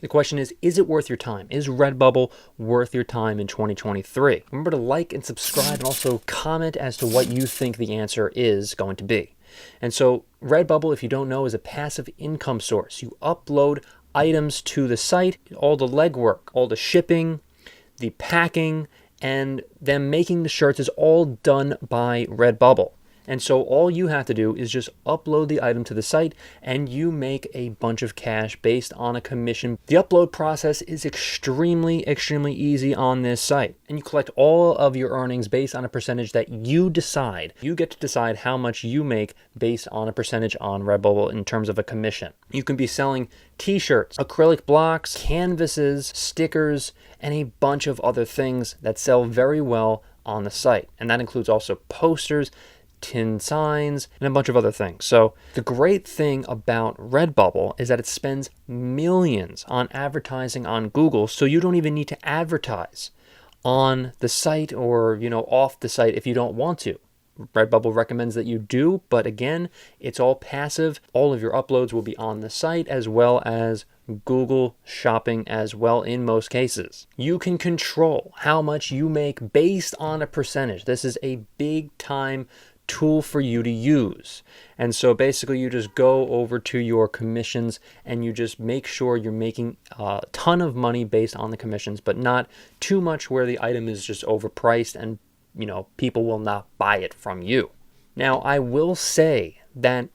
The question is it worth your time? Is Redbubble worth your time in 2023? Remember to like and subscribe and also comment as to what you think the answer is going to be. And so Redbubble, if you don't know, is a passive income source. You upload items to the site, all the legwork, all the shipping, the packing, and them making the shirts is all done by Redbubble. And so all you have to do is just upload the item to the site and you make a bunch of cash based on a commission. The upload process is extremely easy on this site. And you collect all of your earnings based on a percentage that you decide. You get to decide how much you make based on a percentage on Redbubble in terms of a commission. You can be selling t-shirts, acrylic blocks, canvases, stickers, and a bunch of other things that sell very well on the site. And that includes also posters, tin signs, and a bunch of other things. So the great thing about Redbubble is that it spends millions on advertising on Google, so you don't even need to advertise on the site or, off the site if you don't want to. Redbubble recommends that you do, but again, it's all passive. All of your uploads will be on the site as well as Google Shopping as well in most cases. You can control how much you make based on a percentage. This is a big time tool for you to use. And so basically you just go over to your commissions and you just make sure you're making a ton of money based on the commissions, but not too much where the item is just overpriced and people will not buy it from you. Now, I will say that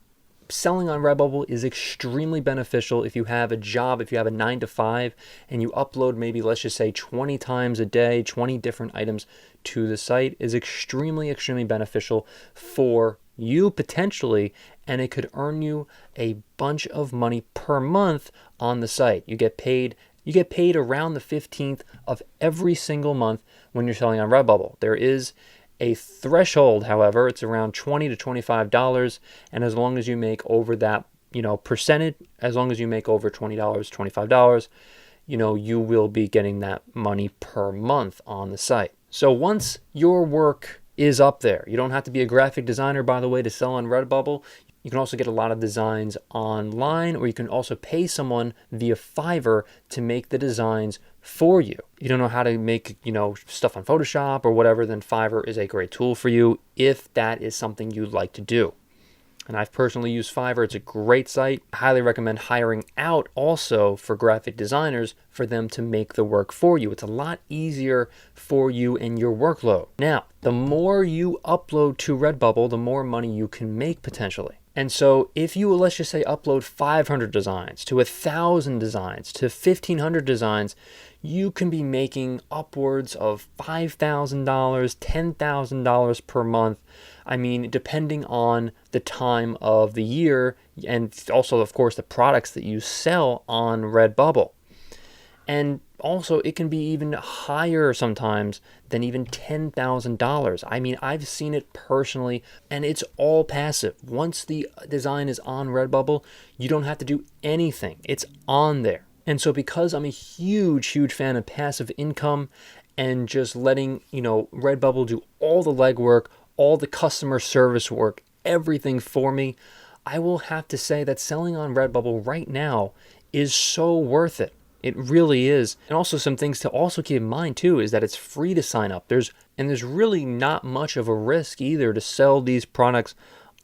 selling on Redbubble is extremely beneficial if you have a job, if you have a 9 to 5 and you upload maybe, let's just say 20 times a day, 20 different items to the site is extremely beneficial for you potentially, and it could earn you a bunch of money per month on the site. You get paid around the 15th of every single month when you're selling on Redbubble. There is a threshold, however, it's around $20 to $25, and as long as you make over that, percentage, as long as you make over $20, $25, you will be getting that money per month on the site. So once your work is up there, you don't have to be a graphic designer, by the way, to sell on Redbubble. You can also get a lot of designs online, or you can also pay someone via Fiverr to make the designs for you. You don't know how to make, stuff on Photoshop or whatever, then Fiverr is a great tool for you if that is something you'd like to do. And I've personally used Fiverr. It's a great site. I highly recommend hiring out also for graphic designers for them to make the work for you. It's a lot easier for you and your workload. Now, the more you upload to Redbubble, the more money you can make potentially. And so if you, let's just say, upload 500 designs to 1,000 designs to 1,500 designs, you can be making upwards of $5,000, $10,000 per month. I mean, depending on the time of the year and also, of course, the products that you sell on Redbubble. And also, it can be even higher sometimes than even $10,000. I mean, I've seen it personally, and it's all passive. Once the design is on Redbubble, you don't have to do anything. It's on there. And so because I'm a huge fan of passive income and just letting, Redbubble do all the legwork, all the customer service work, everything for me, I will have to say that selling on Redbubble right now is so worth it. It really is. And also some things to also keep in mind too is that it's free to sign up. There's really not much of a risk either to sell these products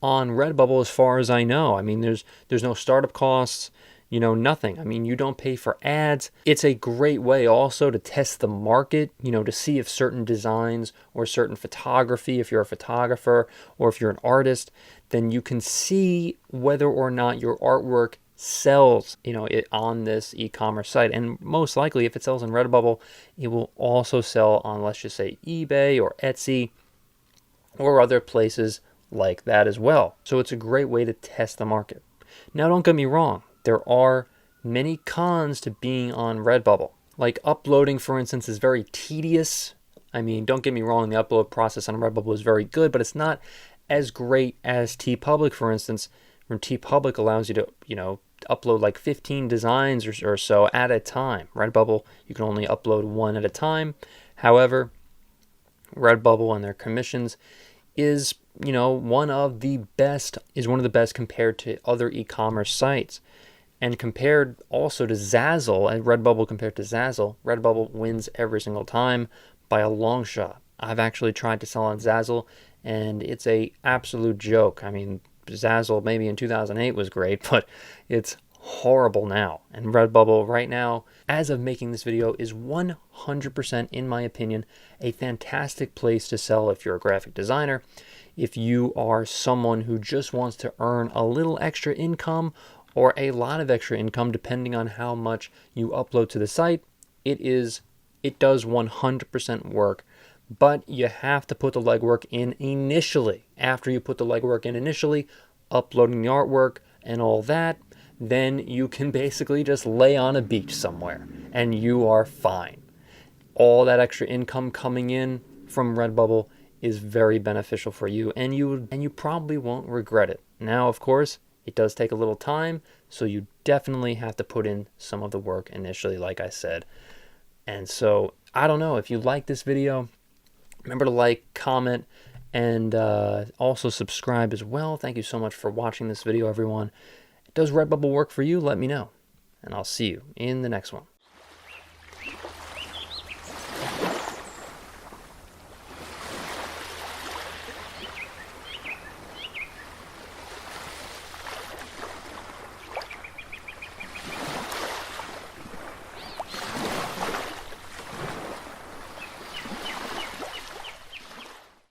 on Redbubble as far as I know. I mean, there's no startup costs, nothing. I mean, you don't pay for ads. It's a great way also to test the market, to see if certain designs or certain photography, if you're a photographer or if you're an artist, then you can see whether or not your artwork sells, it on this e-commerce site. And most likely, if it sells on Redbubble, it will also sell on, let's just say, eBay or Etsy or other places like that as well. So it's a great way to test the market. Now, don't get me wrong. There are many cons to being on Redbubble. Like uploading, for instance, is very tedious. I mean, don't get me wrong, the upload process on Redbubble is very good, but it's not as great as TeePublic, for instance, where TeePublic allows you to, upload like 15 designs or so at a time. Redbubble, you can only upload one at a time. However, Redbubble and their commissions is, one of the best compared to other e-commerce sites. And compared also to Zazzle, and Redbubble compared to Zazzle, Redbubble wins every single time by a long shot. I've actually tried to sell on Zazzle, and it's a absolute joke. I mean, Zazzle maybe in 2008 was great, but it's horrible now. And Redbubble right now, as of making this video, is 100%, in my opinion, a fantastic place to sell if you're a graphic designer. If you are someone who just wants to earn a little extra income or a lot of extra income, depending on how much you upload to the site, it does 100% work. But you have to put the legwork in initially. After you put the legwork in initially, uploading the artwork and all that, then you can basically just lay on a beach somewhere and you are fine. All that extra income coming in from Redbubble is very beneficial for you, and you probably won't regret it. Now, of course, it does take a little time, so you definitely have to put in some of the work initially, like I said. And so, I don't know, if you like this video, remember to like, comment, and also subscribe as well. Thank you so much for watching this video, everyone. Does Redbubble work for you? Let me know, and I'll see you in the next one.